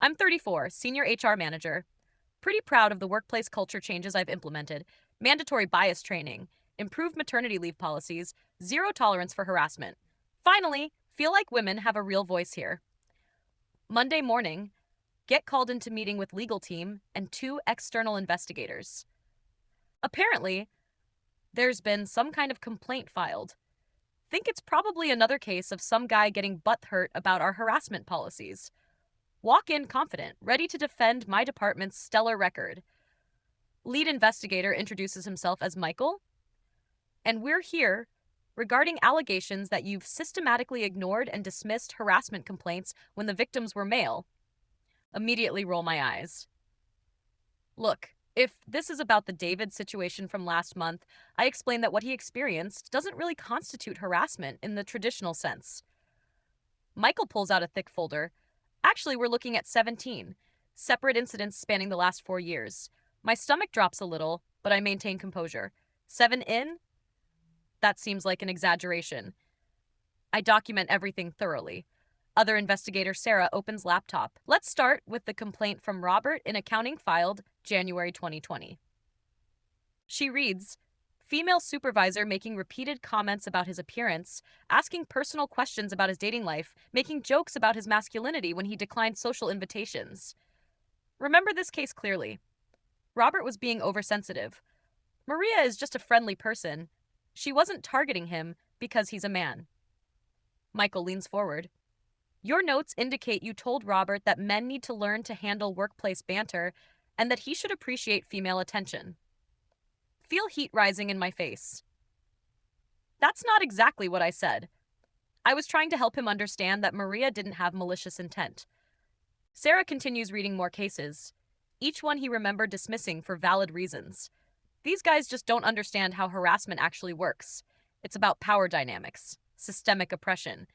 I'm 34, senior HR manager. Pretty proud of the workplace culture changes I've implemented: mandatory bias training, improved maternity leave policies, zero tolerance for harassment. Finally, feel like women have a real voice here. Monday morning, get called into meeting with legal team and two external investigators. Apparently, there's been some kind of complaint filed. Think it's probably another case of some guy getting butthurt about our harassment policies. Walk in confident, ready to defend my department's stellar record. Lead investigator introduces himself as Michael, and we're here regarding allegations that you've systematically ignored and dismissed harassment complaints when the victims were male. Immediately roll my eyes. Look, if this is about the David situation from last month, I explain that what he experienced doesn't really constitute harassment in the traditional sense. Michael pulls out a thick folder. Actually, we're looking at 17 separate incidents spanning the last 4 years. My stomach drops a little, but I maintain composure. 7 in? That seems like an exaggeration. I document everything thoroughly. Other investigator Sarah opens laptop. Let's start with the complaint from Robert in accounting filed January 2020. She reads, female supervisor making repeated comments about his appearance, asking personal questions about his dating life, making jokes about his masculinity when he declined social invitations. Remember this case clearly. Robert was being oversensitive. Maria is just a friendly person. She wasn't targeting him because he's a man. Michael leans forward. Your notes indicate you told Robert that men need to learn to handle workplace banter and that he should appreciate female attention. Feel heat rising in my face. That's not exactly what I said. I was trying to help him understand that Maria didn't have malicious intent. Sarah continues reading more cases, each one he remembered dismissing for valid reasons. These guys just don't understand how harassment actually works. It's about power dynamics, systemic oppression.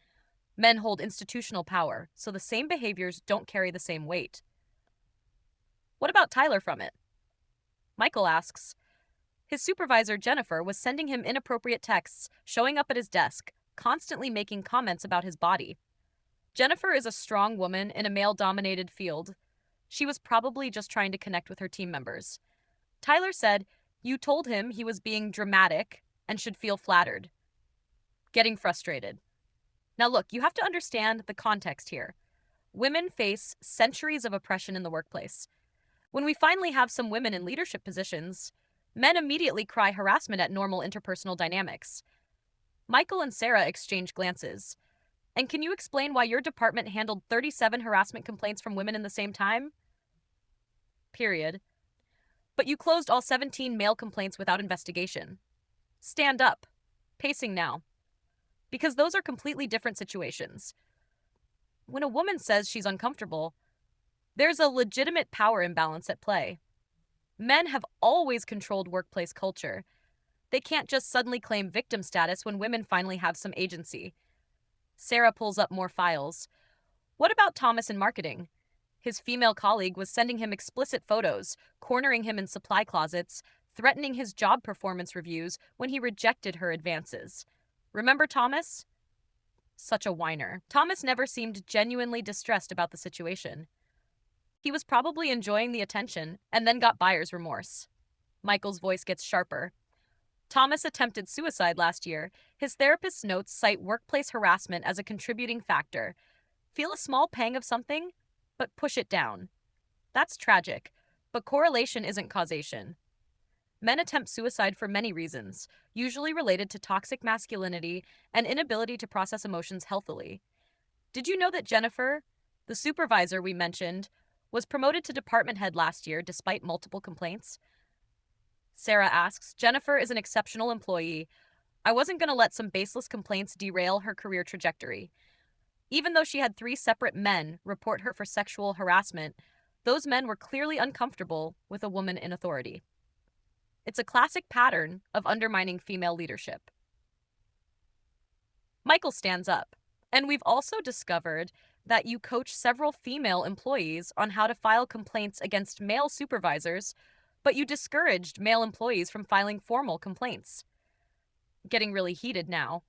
Men hold institutional power, so the same behaviors don't carry the same weight. What about Tyler from it? Michael asks. His supervisor, Jennifer, was sending him inappropriate texts, showing up at his desk, constantly making comments about his body. Jennifer is a strong woman in a male-dominated field. She was probably just trying to connect with her team members. Tyler said, you told him he was being dramatic and should feel flattered. Getting frustrated. Now look, you have to understand the context here. Women face centuries of oppression in the workplace. When we finally have some women in leadership positions, men immediately cry harassment at normal interpersonal dynamics. Michael and Sarah exchange glances. And can you explain why your department handled 37 harassment complaints from women in the same time? Period. But you closed all 17 male complaints without investigation. Stand up. Pacing now. Because those are completely different situations. When a woman says she's uncomfortable, there's a legitimate power imbalance at play. Men have always controlled workplace culture. They can't just suddenly claim victim status when women finally have some agency. Sarah pulls up more files. What about Thomas in marketing? His female colleague was sending him explicit photos, cornering him in supply closets, threatening his job performance reviews when he rejected her advances. Remember Thomas? Such a whiner. Thomas never seemed genuinely distressed about the situation. He was probably enjoying the attention and then got buyer's remorse. Michael's voice gets sharper. Thomas attempted suicide last year. His therapist's notes cite workplace harassment as a contributing factor. Feel a small pang of something, but push it down. That's tragic, but correlation isn't causation. Men attempt suicide for many reasons, usually related to toxic masculinity and inability to process emotions healthily. Did you know that Jennifer, the supervisor we mentioned, was promoted to department head last year despite multiple complaints? Sarah asks, Jennifer is an exceptional employee. I wasn't going to let some baseless complaints derail her career trajectory. Even though she had 3 separate men report her for sexual harassment, those men were clearly uncomfortable with a woman in authority. It's a classic pattern of undermining female leadership. Michael stands up, and we've also discovered that you coach several female employees on how to file complaints against male supervisors, but you discouraged male employees from filing formal complaints. Getting really heated now.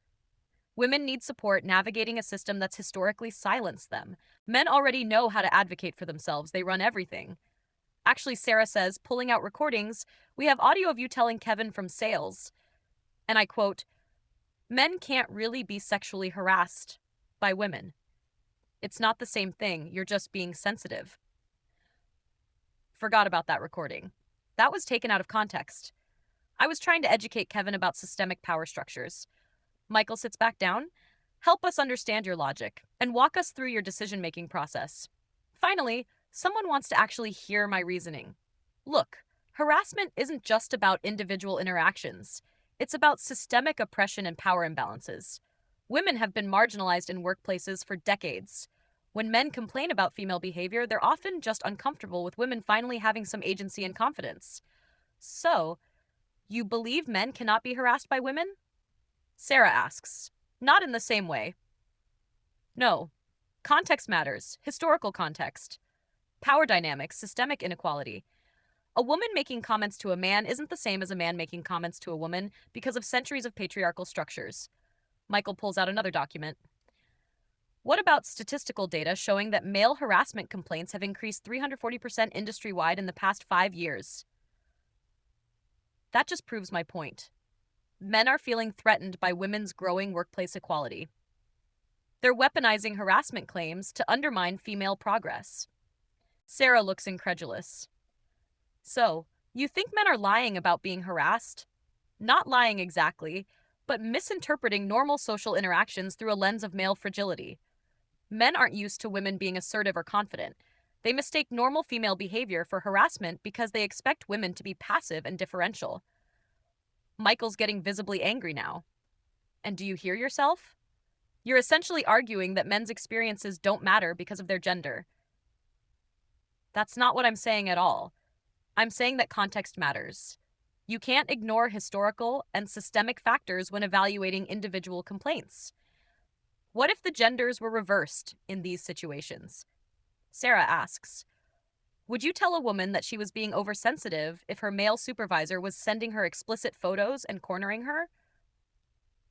Women need support navigating a system that's historically silenced them. Men already know how to advocate for themselves, they run everything. Actually, Sarah says, pulling out recordings, we have audio of you telling Kevin from sales, and I quote, men can't really be sexually harassed by women. It's not the same thing, you're just being sensitive. Forgot about that recording. That was taken out of context. I was trying to educate Kevin about systemic power structures. Michael sits back down. Help us understand your logic and walk us through your decision-making process. Finally, someone wants to actually hear my reasoning. Look, harassment isn't just about individual interactions. It's about systemic oppression and power imbalances. Women have been marginalized in workplaces for decades. When men complain about female behavior, they're often just uncomfortable with women finally having some agency and confidence. So, you believe men cannot be harassed by women? Sarah asks. Not in the same way. No. Context matters. Historical context. Power dynamics, systemic inequality. A woman making comments to a man isn't the same as a man making comments to a woman because of centuries of patriarchal structures. Michael pulls out another document. What about statistical data showing that male harassment complaints have increased 340% industry-wide in the past 5 years? That just proves my point. Men are feeling threatened by women's growing workplace equality. They're weaponizing harassment claims to undermine female progress. Sarah looks incredulous. So, you think men are lying about being harassed? Not lying exactly, but misinterpreting normal social interactions through a lens of male fragility. Men aren't used to women being assertive or confident. They mistake normal female behavior for harassment because they expect women to be passive and differential. Michael's getting visibly angry now. And do you hear yourself? You're essentially arguing that men's experiences don't matter because of their gender. That's not what I'm saying at all. I'm saying that context matters. You can't ignore historical and systemic factors when evaluating individual complaints. What if the genders were reversed in these situations? Sarah asks, would you tell a woman that she was being oversensitive if her male supervisor was sending her explicit photos and cornering her?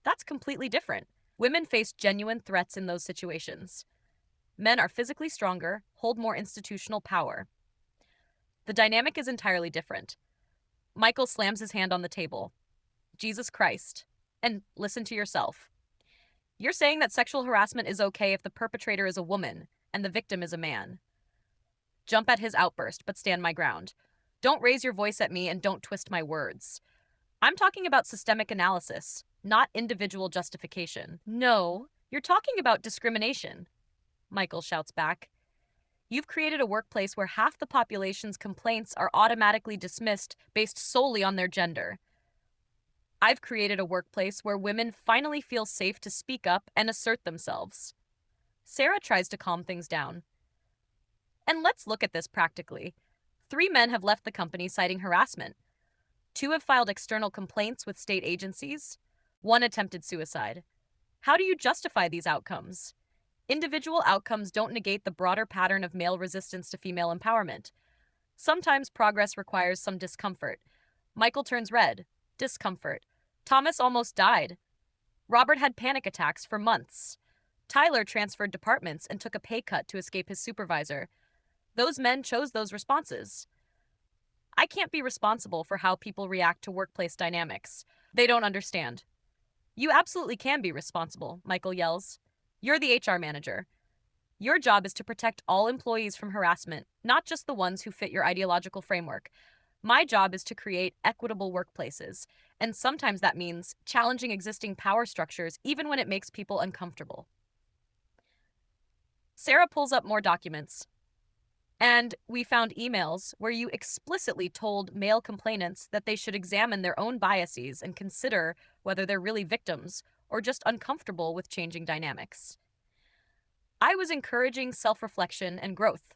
That's completely different. Women face genuine threats in those situations. Men are physically stronger, hold more institutional power. The dynamic is entirely different. Michael slams his hand on the table. Jesus Christ. And listen to yourself. You're saying that sexual harassment is okay if the perpetrator is a woman and the victim is a man. Jump at his outburst, but stand my ground. Don't raise your voice at me and don't twist my words. I'm talking about systemic analysis, not individual justification. No, you're talking about discrimination, Michael shouts back. You've created a workplace where half the population's complaints are automatically dismissed based solely on their gender. I've created a workplace where women finally feel safe to speak up and assert themselves. Sarah tries to calm things down. And let's look at this practically. 3 men have left the company citing harassment. 2 have filed external complaints with state agencies. 1 attempted suicide. How do you justify these outcomes? Individual outcomes don't negate the broader pattern of male resistance to female empowerment. Sometimes progress requires some discomfort. Michael turns red. Discomfort. Thomas almost died. Robert had panic attacks for months. Tyler transferred departments and took a pay cut to escape his supervisor. Those men chose those responses. I can't be responsible for how people react to workplace dynamics. They don't understand. You absolutely can be responsible, Michael yells. You're the HR manager. Your job is to protect all employees from harassment, not just the ones who fit your ideological framework. My job is to create equitable workplaces, and sometimes that means challenging existing power structures even when it makes people uncomfortable. Sarah pulls up more documents. And we found emails where you explicitly told male complainants that they should examine their own biases and consider whether they're really victims or just uncomfortable with changing dynamics. I was encouraging self-reflection and growth.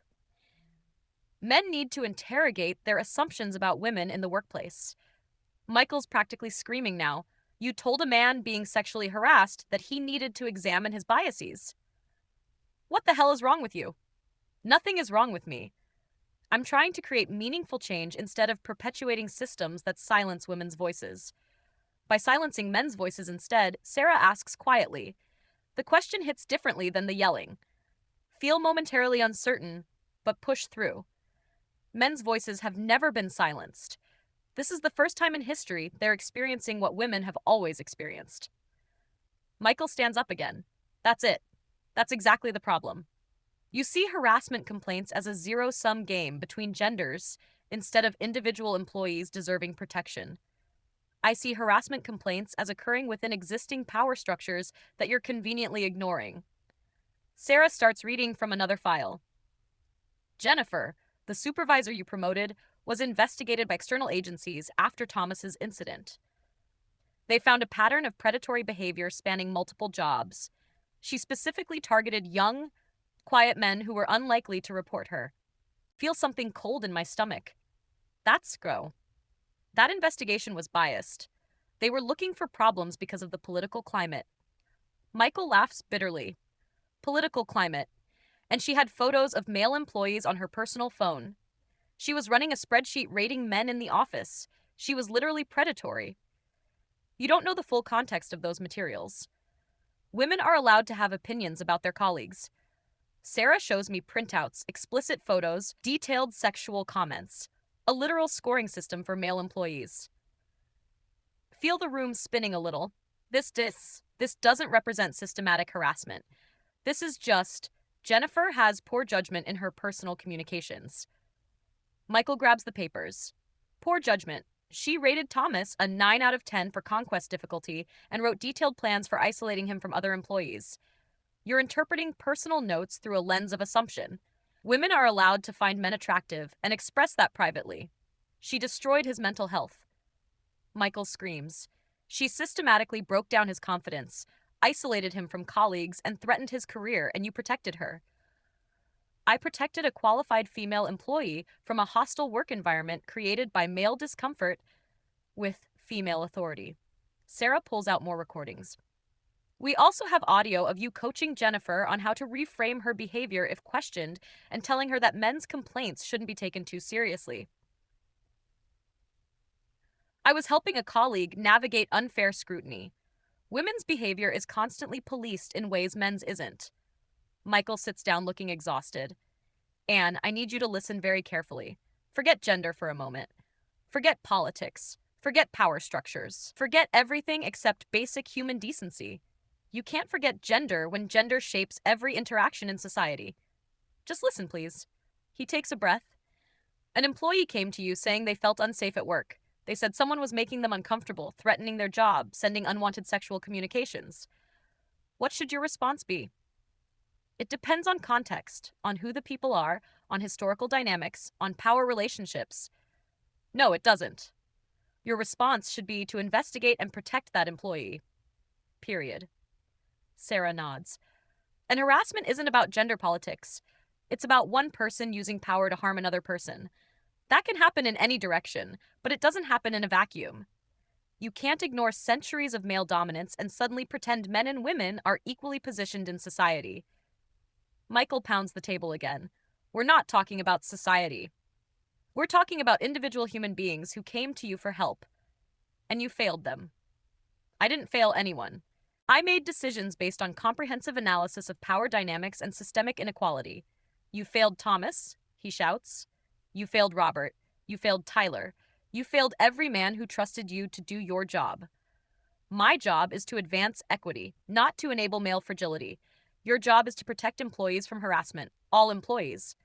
Men need to interrogate their assumptions about women in the workplace. Michael's practically screaming now. You told a man being sexually harassed that he needed to examine his biases. What the hell is wrong with you? Nothing is wrong with me. I'm trying to create meaningful change instead of perpetuating systems that silence women's voices. By silencing men's voices instead, Sarah asks quietly. The question hits differently than the yelling. Feel momentarily uncertain, but push through. Men's voices have never been silenced. This is the first time in history they're experiencing what women have always experienced. Michael stands up again. That's it. That's exactly the problem. You see harassment complaints as a zero-sum game between genders instead of individual employees deserving protection. I see harassment complaints as occurring within existing power structures that you're conveniently ignoring. Sarah starts reading from another file. Jennifer, the supervisor you promoted, was investigated by external agencies after Thomas's incident. They found a pattern of predatory behavior spanning multiple jobs. She specifically targeted young, quiet men who were unlikely to report her. Feel something cold in my stomach. That's Scro. That investigation was biased. They were looking for problems because of the political climate. Michael laughs bitterly. Political climate. And she had photos of male employees on her personal phone. She was running a spreadsheet rating men in the office. She was literally predatory. You don't know the full context of those materials. Women are allowed to have opinions about their colleagues. Sarah shows me printouts, explicit photos, detailed sexual comments, a literal scoring system for male employees. Feel the room spinning a little. This doesn't represent systematic harassment. This is just, Jennifer has poor judgment in her personal communications. Michael grabs the papers. Poor judgment. She rated Thomas a 9 out of 10 for conquest difficulty and wrote detailed plans for isolating him from other employees. You're interpreting personal notes through a lens of assumption. Women are allowed to find men attractive and express that privately. She destroyed his mental health. Michael screams. She systematically broke down his confidence, isolated him from colleagues, and threatened his career, and you protected her. I protected a qualified female employee from a hostile work environment created by male discomfort with female authority. Sarah pulls out more recordings. We also have audio of you coaching Jennifer on how to reframe her behavior if questioned and telling her that men's complaints shouldn't be taken too seriously. I was helping a colleague navigate unfair scrutiny. Women's behavior is constantly policed in ways men's isn't. Michael sits down looking exhausted. Anne, I need you to listen very carefully. Forget gender for a moment. Forget politics. Forget power structures. Forget everything except basic human decency. You can't forget gender when gender shapes every interaction in society. Just listen, please. He takes a breath. An employee came to you saying they felt unsafe at work. They said someone was making them uncomfortable, threatening their job, sending unwanted sexual communications. What should your response be? It depends on context, on who the people are, on historical dynamics, on power relationships. No, it doesn't. Your response should be to investigate and protect that employee. Period. Sarah nods. And harassment isn't about gender politics. It's about one person using power to harm another person. That can happen in any direction, but it doesn't happen in a vacuum. You can't ignore centuries of male dominance and suddenly pretend men and women are equally positioned in society. Michael pounds the table again. We're not talking about society. We're talking about individual human beings who came to you for help. And you failed them. I didn't fail anyone. I made decisions based on comprehensive analysis of power dynamics and systemic inequality. You failed Thomas, he shouts. You failed Robert. You failed Tyler. You failed every man who trusted you to do your job. My job is to advance equity, not to enable male fragility. Your job is to protect employees from harassment, all employees.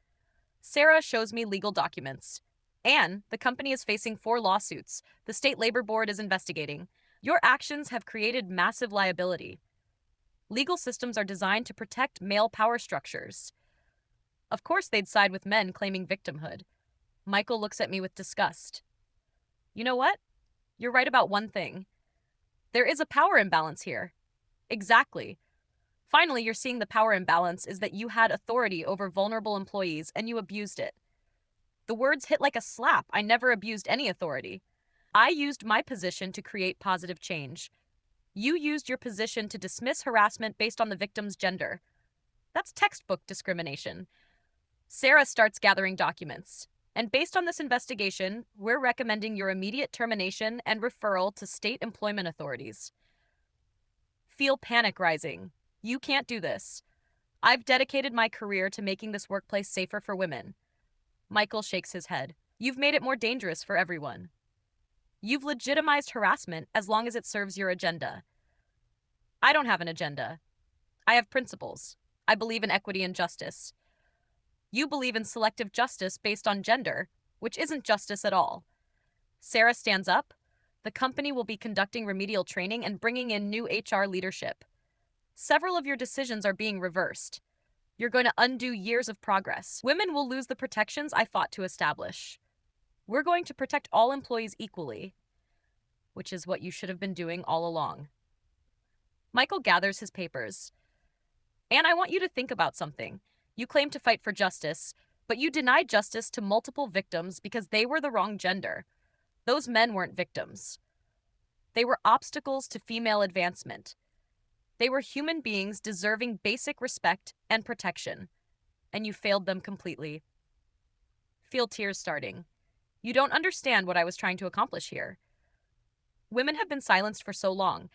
Sarah shows me legal documents. Anne, the company is facing 4 lawsuits. The state labor board is investigating. Your actions have created massive liability. Legal systems are designed to protect male power structures. Of course they'd side with men claiming victimhood. Michael looks at me with disgust. You know what? You're right about one thing. There is a power imbalance here. Exactly. Finally, you're seeing the power imbalance is that you had authority over vulnerable employees and you abused it. The words hit like a slap. I never abused any authority. I used my position to create positive change. You used your position to dismiss harassment based on the victim's gender. That's textbook discrimination. Sarah starts gathering documents. And based on this investigation, we're recommending your immediate termination and referral to state employment authorities. Feel panic rising. You can't do this. I've dedicated my career to making this workplace safer for women. Michael shakes his head. You've made it more dangerous for everyone. You've legitimized harassment as long as it serves your agenda. I don't have an agenda. I have principles. I believe in equity and justice. You believe in selective justice based on gender, which isn't justice at all. Sarah stands up. The company will be conducting remedial training and bringing in new HR leadership. Several of your decisions are being reversed. You're going to undo years of progress. Women will lose the protections I fought to establish. We're going to protect all employees equally, which is what you should have been doing all along. Michael gathers his papers. And I want you to think about something. You claim to fight for justice, but you denied justice to multiple victims because they were the wrong gender. Those men weren't victims. They were obstacles to female advancement. They were human beings deserving basic respect and protection, and you failed them completely. Feel tears starting. You don't understand what I was trying to accomplish here. Women have been silenced for so long.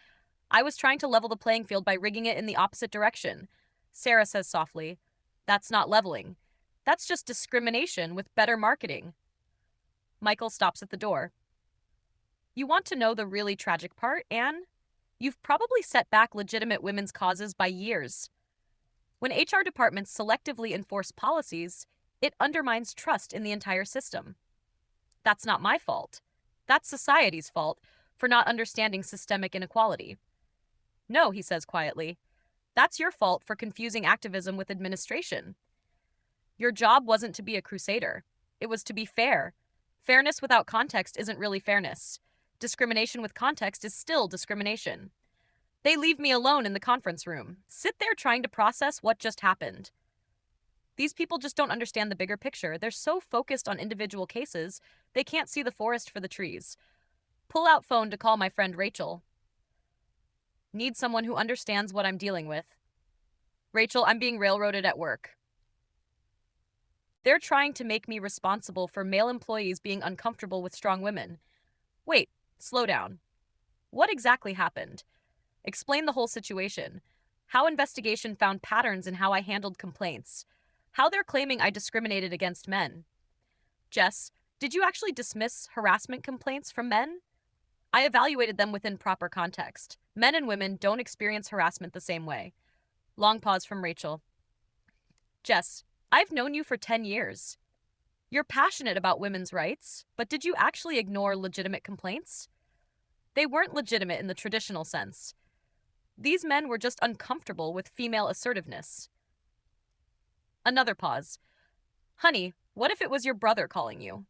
I was trying to level the playing field by rigging it in the opposite direction. Sarah says softly, That's not leveling. That's just discrimination with better marketing. Michael stops at the door. You want to know the really tragic part, Anne? You've probably set back legitimate women's causes by years. When HR departments selectively enforce policies, it undermines trust in the entire system. That's not my fault. That's society's fault for not understanding systemic inequality. No, he says quietly. That's your fault for confusing activism with administration. Your job wasn't to be a crusader. It was to be fair. Fairness without context isn't really fairness. Discrimination with context is still discrimination. They leave me alone in the conference room, sit there trying to process what just happened. These people just don't understand the bigger picture. They're so focused on individual cases, they can't see the forest for the trees. Pull out phone to call my friend Rachel. Need someone who understands what I'm dealing with. Rachel, I'm being railroaded at work. They're trying to make me responsible for male employees being uncomfortable with strong women. Wait, slow down. What exactly happened? Explain the whole situation. How investigation found patterns in how I handled complaints. How they're claiming I discriminated against men. Jess, did you actually dismiss harassment complaints from men? I evaluated them within proper context. Men and women don't experience harassment the same way. Long pause from Rachel. Jess, I've known you for 10 years. You're passionate about women's rights, but did you actually ignore legitimate complaints? They weren't legitimate in the traditional sense. These men were just uncomfortable with female assertiveness. Another pause. Honey, what if it was your brother calling you?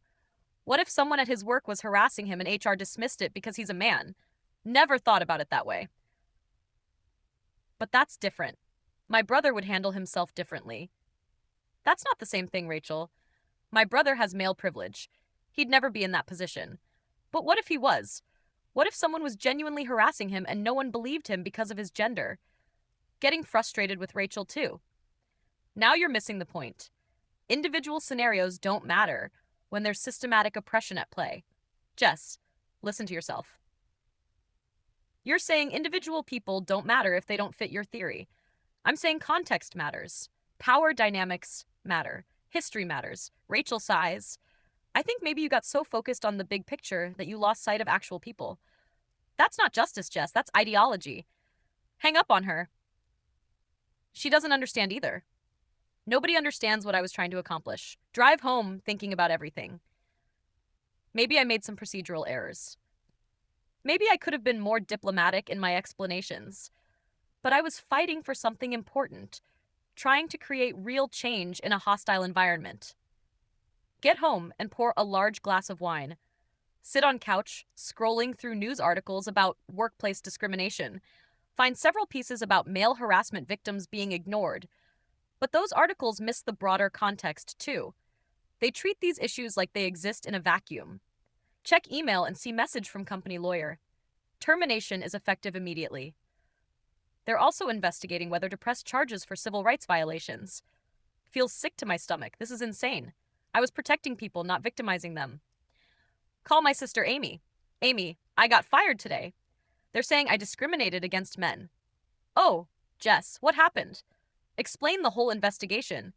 What if someone at his work was harassing him and HR dismissed it because he's a man? Never thought about it that way. But that's different. My brother would handle himself differently. That's not the same thing, Rachel. My brother has male privilege. He'd never be in that position. But what if he was? What if someone was genuinely harassing him and no one believed him because of his gender? Getting frustrated with Rachel, too. Now you're missing the point. Individual scenarios don't matter when there's systematic oppression at play. Jess, listen to yourself. You're saying individual people don't matter if they don't fit your theory. I'm saying context matters. Power dynamics matter. History matters. Rachel sighs. I think maybe you got so focused on the big picture that you lost sight of actual people. That's not justice, Jess. That's ideology. Hang up on her. She doesn't understand either. Nobody understands what I was trying to accomplish. Drive home thinking about everything. Maybe I made some procedural errors. Maybe I could have been more diplomatic in my explanations. But I was fighting for something important, trying to create real change in a hostile environment. Get home and pour a large glass of wine. Sit on couch, scrolling through news articles about workplace discrimination. Find several pieces about male harassment victims being ignored. But those articles miss the broader context, too. They treat these issues like they exist in a vacuum. Check email and see message from company lawyer. Termination is effective immediately. They're also investigating whether to press charges for civil rights violations. Feels sick to my stomach. This is insane. I was protecting people, not victimizing them. Call my sister Amy. Amy, I got fired today. They're saying I discriminated against men. Oh, Jess, what happened? Explain the whole investigation.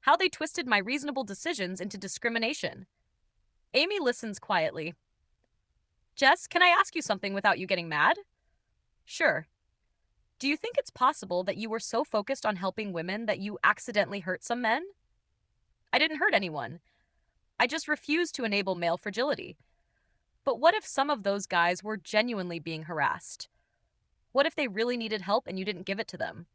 How they twisted my reasonable decisions into discrimination. Amy listens quietly. Jess, can I ask you something without you getting mad? Sure. Do you think it's possible that you were so focused on helping women that you accidentally hurt some men? I didn't hurt anyone. I just refused to enable male fragility. But what if some of those guys were genuinely being harassed? What if they really needed help and you didn't give it to them?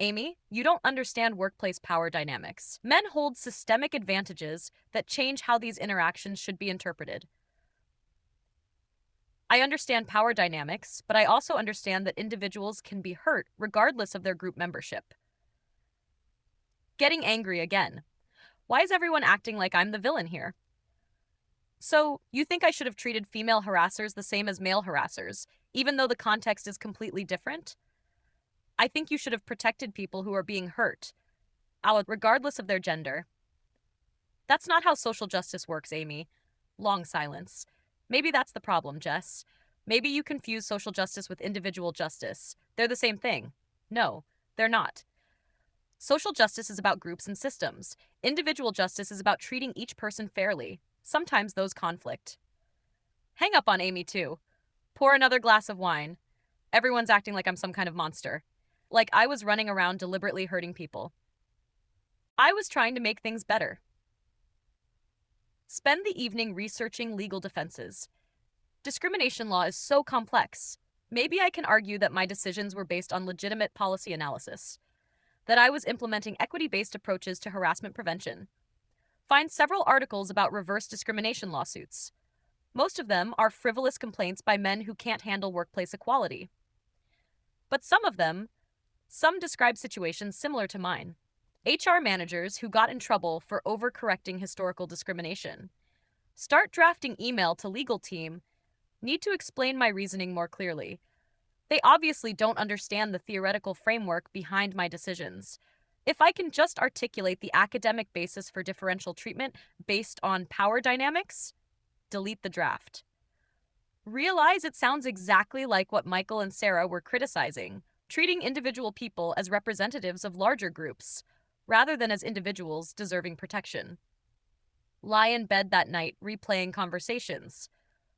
Amy, you don't understand workplace power dynamics. Men hold systemic advantages that change how these interactions should be interpreted. I understand power dynamics, but I also understand that individuals can be hurt regardless of their group membership. Getting angry again. Why is everyone acting like I'm the villain here? So, you think I should have treated female harassers the same as male harassers, even though the context is completely different? I think you should have protected people who are being hurt, regardless of their gender. That's not how social justice works, Amy. Long silence. Maybe that's the problem, Jess. Maybe you confuse social justice with individual justice. They're the same thing. No, they're not. Social justice is about groups and systems. Individual justice is about treating each person fairly. Sometimes those conflict. Hang up on Amy, too. Pour another glass of wine. Everyone's acting like I'm some kind of monster. Like I was running around deliberately hurting people. I was trying to make things better. Spend the evening researching legal defenses. Discrimination law is so complex. Maybe I can argue that my decisions were based on legitimate policy analysis, that I was implementing equity-based approaches to harassment prevention. Find several articles about reverse discrimination lawsuits. Most of them are frivolous complaints by men who can't handle workplace equality. But some describe situations similar to mine. HR managers who got in trouble for overcorrecting historical discrimination. Start drafting email to legal team. Need to explain my reasoning more clearly. They obviously don't understand the theoretical framework behind my decisions. If I can just articulate the academic basis for differential treatment based on power dynamics, delete the draft. Realize it sounds exactly like what Michael and Sarah were criticizing, treating individual people as representatives of larger groups, rather than as individuals deserving protection. Lie in bed that night replaying conversations.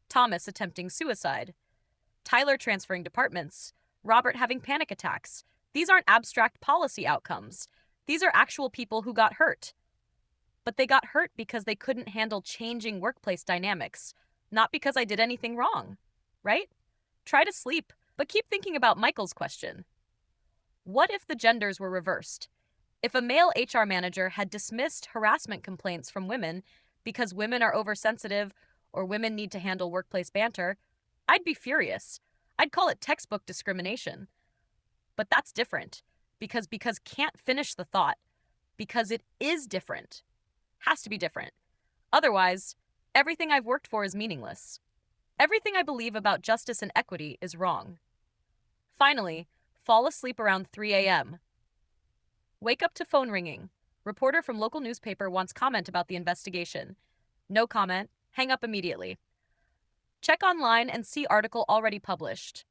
Thomas attempting suicide. Tyler transferring departments. Robert having panic attacks. These aren't abstract policy outcomes. These are actual people who got hurt. But they got hurt because they couldn't handle changing workplace dynamics, not because I did anything wrong, right? Try to sleep, but keep thinking about Michael's question. What if the genders were reversed? If a male HR manager had dismissed harassment complaints from women because women are oversensitive or women need to handle workplace banter, I'd be furious. I'd call it textbook discrimination. But that's different. Because can't finish the thought. Because it is different. Has to be different. Otherwise, everything I've worked for is meaningless. Everything I believe about justice and equity is wrong. Finally, fall asleep around 3 a.m. Wake up to phone ringing. Reporter from local newspaper wants comment about the investigation. No comment. Hang up immediately. Check online and see article already published.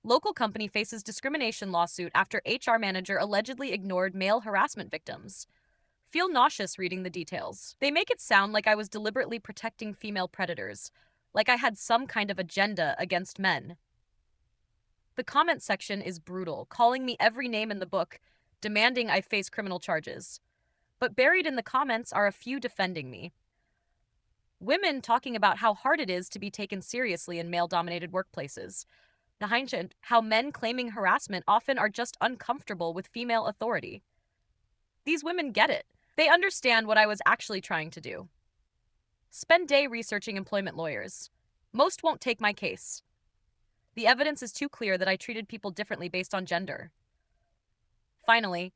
Local company faces discrimination lawsuit after HR manager allegedly ignored male harassment victims. Feel nauseous reading the details. They make it sound like I was deliberately protecting female predators, like I had some kind of agenda against men. The comment section is brutal, calling me every name in the book, demanding I face criminal charges. But buried in the comments are a few defending me. Women talking about how hard it is to be taken seriously in male-dominated workplaces. How men claiming harassment often are just uncomfortable with female authority. These women get it. They understand what I was actually trying to do. Spend day researching employment lawyers. Most won't take my case. The evidence is too clear that I treated people differently based on gender. Finally,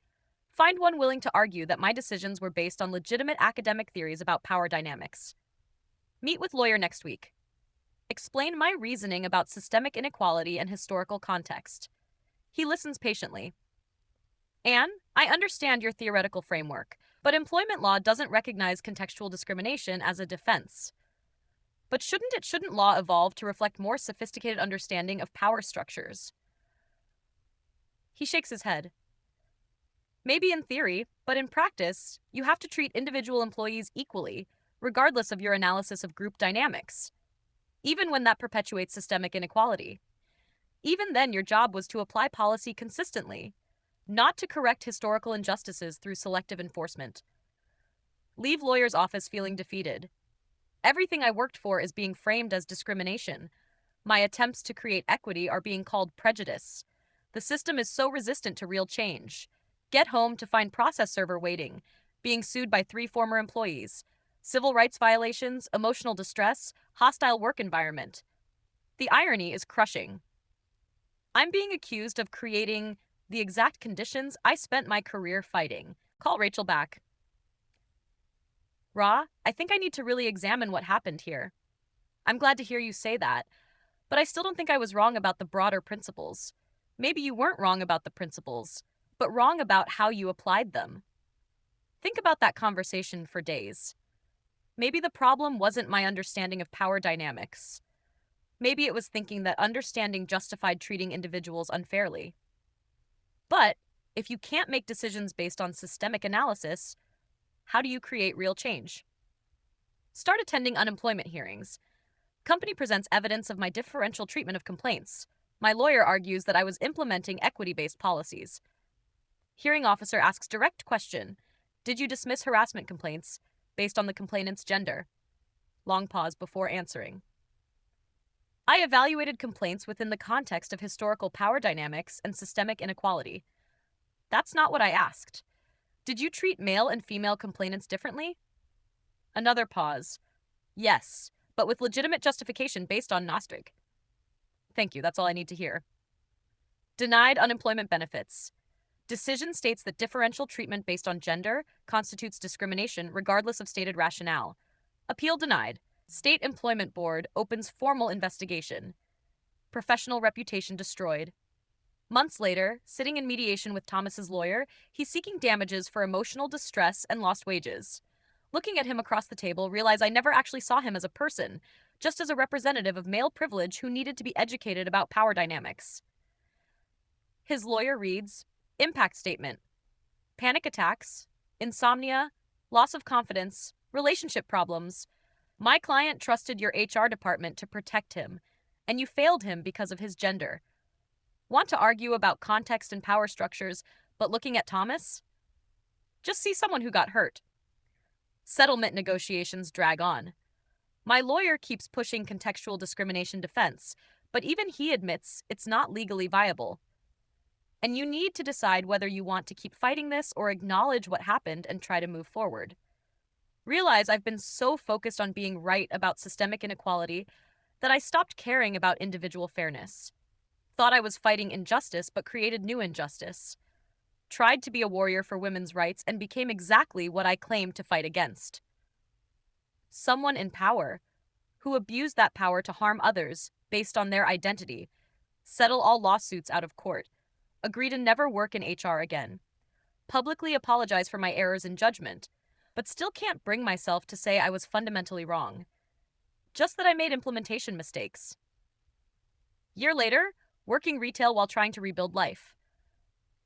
find one willing to argue that my decisions were based on legitimate academic theories about power dynamics. Meet with lawyer next week. Explain my reasoning about systemic inequality and historical context. He listens patiently. Anne, I understand your theoretical framework, but employment law doesn't recognize contextual discrimination as a defense. But shouldn't law evolve to reflect more sophisticated understanding of power structures? He shakes his head. Maybe in theory, but in practice, you have to treat individual employees equally, regardless of your analysis of group dynamics, even when that perpetuates systemic inequality. Even then, your job was to apply policy consistently, not to correct historical injustices through selective enforcement. Leave lawyer's office feeling defeated. Everything I worked for is being framed as discrimination. My attempts to create equity are being called prejudice. The system is so resistant to real change. Get home to find process server waiting, being sued by 3 former employees, civil rights violations, emotional distress, hostile work environment. The irony is crushing. I'm being accused of creating the exact conditions I spent my career fighting. Call Rachel back. Ra, I think I need to really examine what happened here. I'm glad to hear you say that, but I still don't think I was wrong about the broader principles. Maybe you weren't wrong about the principles, but wrong about how you applied them. Think about that conversation for days. Maybe the problem wasn't my understanding of power dynamics. Maybe it was thinking that understanding justified treating individuals unfairly. But if you can't make decisions based on systemic analysis, how do you create real change? Start attending unemployment hearings. Company presents evidence of my differential treatment of complaints. My lawyer argues that I was implementing equity-based policies. Hearing officer asks direct question. Did you dismiss harassment complaints based on the complainant's gender? Long pause before answering. I evaluated complaints within the context of historical power dynamics and systemic inequality. That's not what I asked. Did you treat male and female complainants differently? Another pause. Yes, but with legitimate justification based on Nostrig. Thank you, that's all I need to hear. Denied unemployment benefits. Decision states that differential treatment based on gender constitutes discrimination regardless of stated rationale. Appeal denied. State Employment Board opens formal investigation. Professional reputation destroyed. Months later, sitting in mediation with Thomas's lawyer, he's seeking damages for emotional distress and lost wages. Looking at him across the table, realize I never actually saw him as a person, just as a representative of male privilege who needed to be educated about power dynamics. His lawyer reads, impact statement, panic attacks, insomnia, loss of confidence, relationship problems. My client trusted your HR department to protect him, and you failed him because of his gender. Want to argue about context and power structures, but looking at Thomas? Just see someone who got hurt. Settlement negotiations drag on. My lawyer keeps pushing contextual discrimination defense, but even he admits it's not legally viable. And you need to decide whether you want to keep fighting this or acknowledge what happened and try to move forward. Realize I've been so focused on being right about systemic inequality that I stopped caring about individual fairness. Thought I was fighting injustice, but created new injustice. Tried to be a warrior for women's rights and became exactly what I claimed to fight against. Someone in power, who abused that power to harm others based on their identity, settle all lawsuits out of court, agree to never work in HR again, publicly apologize for my errors in judgment, but still can't bring myself to say I was fundamentally wrong. Just that I made implementation mistakes. Year later, working retail while trying to rebuild life.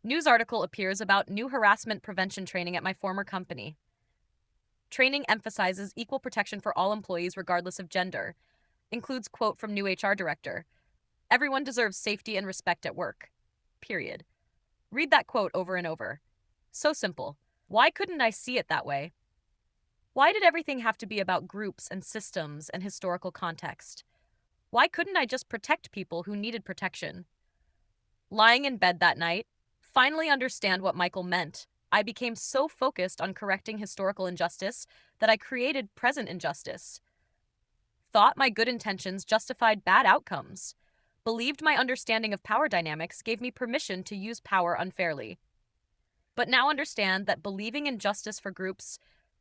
News article appears about new harassment prevention training at my former company. Training emphasizes equal protection for all employees regardless of gender. Includes quote from new HR director. Everyone deserves safety and respect at work. Period. Read that quote over and over. So simple. Why couldn't I see it that way? Why did everything have to be about groups and systems and historical context? Why couldn't I just protect people who needed protection? Lying in bed that night, finally understand what Michael meant. I became so focused on correcting historical injustice that I created present injustice. Thought my good intentions justified bad outcomes. Believed my understanding of power dynamics gave me permission to use power unfairly. But now understand that believing in justice for groups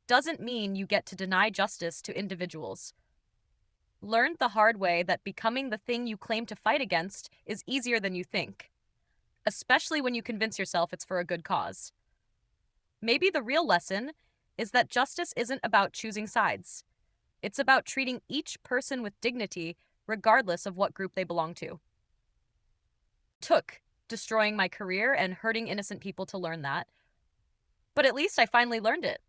doesn't mean you get to deny justice to individuals. Learned the hard way that becoming the thing you claim to fight against is easier than you think. especially when you convince yourself it's for a good cause. Maybe the real lesson is that justice isn't about choosing sides. It's about treating each person with dignity, regardless of what group they belong to. Took destroying my career and hurting innocent people to learn that, but at least I finally learned it.